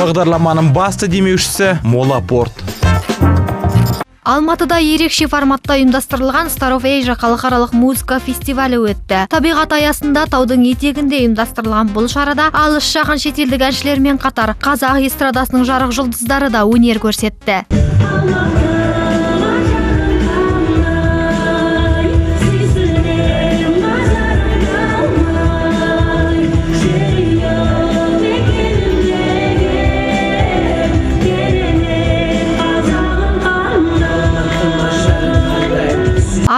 Бағдарламаның басты демеушісі Мола Порт. Алматыда ерекше форматта ұйымдастырылған Star of Asia халықаралық музыка фестивалі өтті. Табиғат аясында таудың етегінде ұйымдастырылған бұл шарада алыс жақын шетелдік әншілермен қатар қазақ эстрадасының жарық жұлдыздары да өнер көрсетті.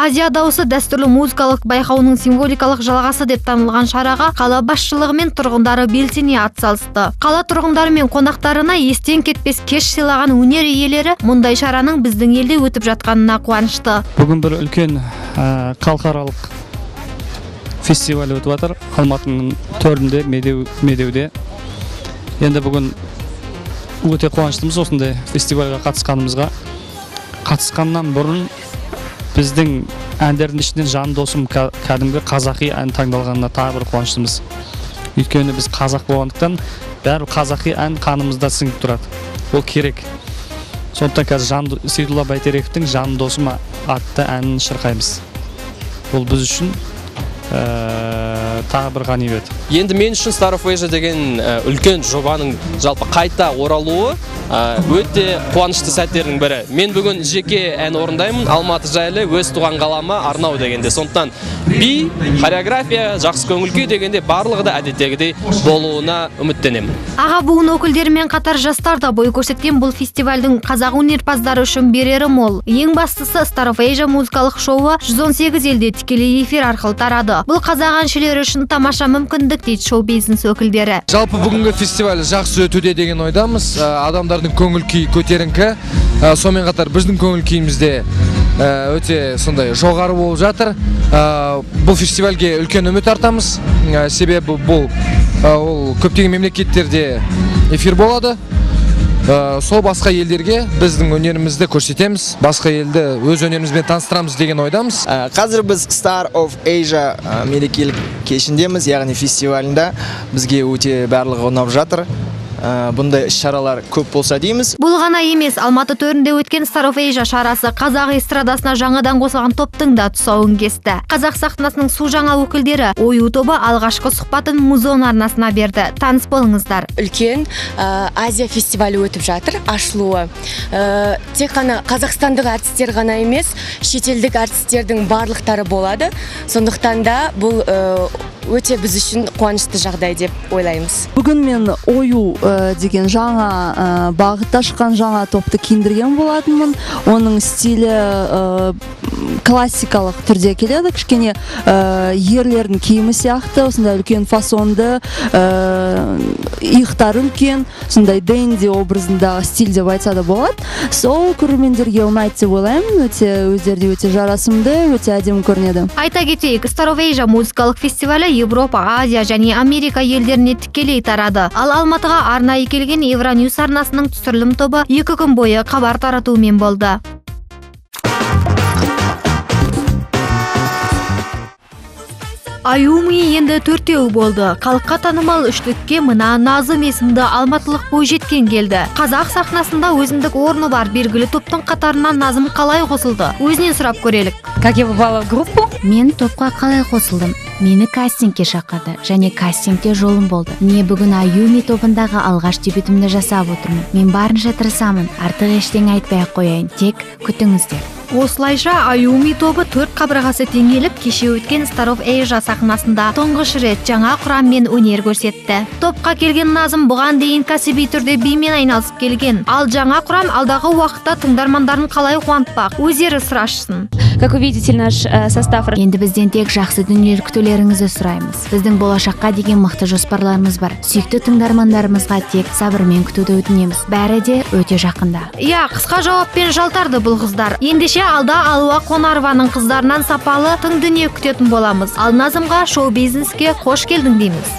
Азия дауысы дәстүрлі музыкалық байқауының символикалық жалғасы деп танылған шараға қала басшылығы мен тұрғындары белсене атсалысты. Қала тұрғындары мен қонақтарына естен кетпес кеш сыйлаған өнер иелері мұндай шараның біздің елде өтіп жатқанына қуанышты. Бүгін бір үлкен халықаралық фестиваль өтіп жатыр. Алматының төрінде, Медеуде. Енді бүгін өте қуаныштымыз осындай фестивальға қатысқанымызға. Қатысқаннан бұрын біздің әндердің ішінен жан досым кәдімгі қазақи ән таңдалғанына тағы бір қуаныштымыз. Өйткені біз қазақ болғандықтан бәрі қазақи ән қанымызда сіңіп тұрады. Ол керек. Сондықтан қазір Сейдулла Бәйтерековтің «Жан досым» атты әнін шырқаймыз. Ол біз үшін тағы бір ғанибет. Енді мен үшін Star of Asia деген үлкен жобаның жалпы қайта оралуы өте қуанышты сәттердің бірі. Мен бүгін жеке ән орындаймын, Алматы жайлы өз туған қалама арнау дегенде. Сондықтан би, хореография, жақсы көңіл күй дегенде барлығы да әдеттегідей болуына үміттенемін. Аға буын өкілдерімен қатар жастар да бой көрсеткен бұл фестивальдің қазақ өнерпаздары үшін берері мол. Ең бастысы Star of Asia музыкалық шоуы 118 елде тікелей эфир арқылы тарады. Бұл қазақ әншілері үшін тамаша мүмкіндік дейді шоу-бизнес өкілдері. Жалпы бүгінгі фестиваль жақсы өтуде деген ойдамыз. Адамдардың көңіл күй көтеріңкі. Сонымен қатар біздің көңіл күйімізде өте сондай жоғары болып жатыр. Бұл фестивальге үлкен үміт артамыз. Себебі бұл көптеген мемлекеттерде эфир болады. Сол басқа елдерге біздің өнерімізді көрсетеміз, басқа елді өз өнерімізбен таныстырамыз деген ойдамыз. Қазір біз Star of Asia мерекелік кешіндеміз, яғни фестивалінде бізге өте барлығы ұнап жатыр. Бұндай іс-шаралар көп болса дейміз. Бұл ғана емес, Алматы төрінде өткен Star of Asia шарасы қазақ эстрадасына жаңадан қосылған топтың да тұсауын кесті. Қазақ сахнасының су жаңа өкілдері ою тобы алғашқы сұхбатын Музон арнасына берді. Таныс болыңыздар. Үлкен Азия фестивалі өтіп жатыр, ашылуы. Тек қана қазақстандық әртістер ғана емес, шетелдік әртістердің барлықтары болады. Сондықтан да бұл өте біз үшін қуанышты жағдай деп ойлаймыз. Бүгін мен ою деген жаңа бағытта шыққан жаңа топты киіндірген болатынмын. Оның стилі классикалық түрде келеді, кішкене ерлердің киімі сияқты, осындай үлкен фасонды, иықтар үлкен, сондай дэнди образындағы стиль деп айтса да болады. Сол көрермендерге ұнайды деп ойлаймын. Өздеріне өте жарасымды, өте әдемі көрінеді. Айта кетейік, Star of Asia музыкалық фестивалі Европа, Азия және Америка елдеріне тікелей тарады. Ал Алматыға арнайы келген Евроньюс арнасының түсірілім тобы 2 күн бойы хабар таратумен болды. Аюми енді 4-еу болды. Халыққа танымал үштікке мына Назым есімді алматылық бойжеткен келді. Қазақ сахнасында өзіндік орны бар белгілі топтың қатарынан Назым қалай қосылды? Өзінен сұрап көрелік. Как я попала в группу? Мен топқа қалай қосылдым? Мені кастингке шақырды, және кастингте жолым болды. Мен бүгін Аюми тобындағы алғаш дебютімді жасап отырмын. Мен барынша тырысамын, артық ештеңе айтпай қояйын, тек күтіңіздер. Осылайша Аюми тобы 4 қабырғасы теңеліп кеше өткен Star of Asia сахнасында тұңғыш рет жаңа құраммен өнер көрсетті. Топқа келген Назым бұған дейін кәсіби түрде бимен айналысып келген. Ал жаңа құрам алдағы уақытта тыңдармандарын қалай қуантпақ? Өздері сұрашсын. Как вы видите, наш состав. Енді бізден тек жақсы дүниелер күтулеріңізді сұраймыз. Біздің болашаққа деген мықты жоспарларымыз бар. Сүйікті тыңдармандарымызға тек сабырмен күтуді өтінеміз. Бәрі де өте жақында. Иә, қысқа жауаппен жалтарды бұл қыздар. Ендеше алда Алуа Қонарованың қыздарынан сапалы тың дүние күтетін боламыз. Ал Назымға шоу-бизнеске қош келдің дейміз.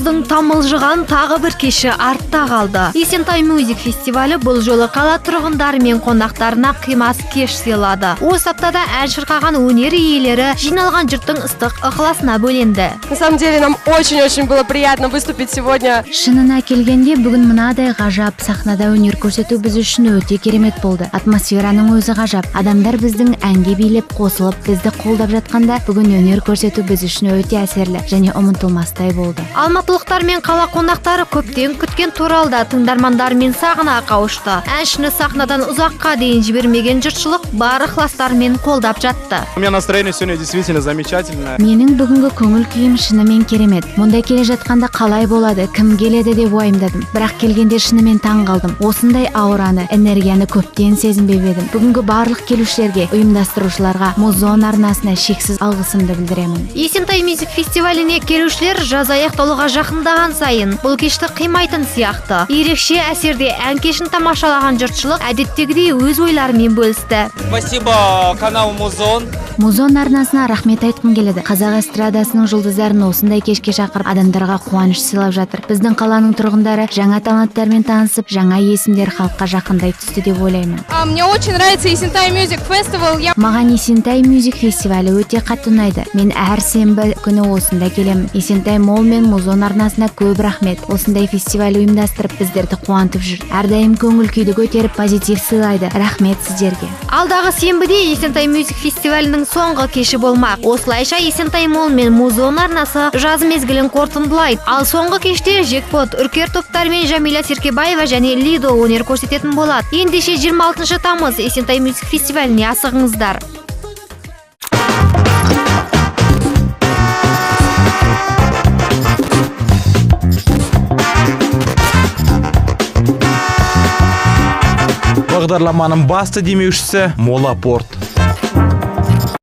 жаздың тамылжыған тағы бір кеші артта қалды. Есентай Music фестивалі бұл жолы қала тұрғындары мен қонақтарына қимас кеш сыйлады. Осы аптада ән шырқаған өнер иелері жиналған жұрттың ыстық ықыласына бөленді. На самом деле нам очень-очень было приятно выступить сегодня. Шынына келгенде бүгін мынадай ғажап сахнада өнер көрсету біз үшін өте керемет болды. Атмосфераның өзі ғажап. Адамдар біздің әнге билеп қосылып, бізді қолдап жатқанда бүгін өнер көрсету біз үшін өте әсерлі және ұмытылмастай болды. Алматылықтар мен қала қонақтары көптен күткен туралда тыңдармандармен сағына қауышты. Әншіні сахнадан ұзаққа дейін жібермеген жұртшылық бар ықыластарымен қолдап жатты. У меня настроение сегодня действительно замечательное. Менің бүгінгі көңіл күйім шынымен керемет. Мұнда келе жатқанда қалай болады, кім келеді деп уайымдадым. Бірақ келгенде шынымен таң қалдым. Осындай аураны, энергияны көптен сезінбеп едім. Бүгінгі барлық келушілерге, ұйымдастырушыларға, Музон арнасына шексіз алғысымды білдіремін. Есентай Music фестиваліне келушілер жаз аяқталуға жақындаған сайын бұл кешті қимайтын сияқты. Ерекше әсерде ән кешін тамашалаған жұртшылық әдеттегідей өз ойларымен бөлісті. Спасибо каналу Музон. Музон арнасына рахмет айтқым келеді. Қазақ эстрадасының жұлдыздарын осындай кешке шақырып, адамдарға қуаныш сыйлап жатыр. Біздің қаланың тұрғындары жаңа таланттармен танысып, жаңа есімдер халыққа жақындай түсті деп ойлаймын. Мне очень нравится Есентай Music Festival. Маған Есентай Music фестивалі өте қатты ұнайды. Мен әр сенбі күні осында келемін. Есентай Мол мен Музон арнасына көп рахмет. Осындай фестиваль ұйымдастырып, біздерді қуантып жүр. Әрдайым көңіл күйді көтеріп, позитив сыйлайды. Рахмет сіздерге. Алдағы сенбіде Есентай Music фестивалінің соңғы кеші болмақ. Осылайша Есентай Мол мен Музон арнасы жаз мезгілін қорытындылайды. Ал соңғы кеште Жекпот, Үркер топтар мен Жамиля Серкебаева және Лидо өнер көрсететін болады. Ендеше 26 тамыз Есентай Music фестиваліне асығыңыздар. Бағдарламаның басты демеушісі Мола Порт.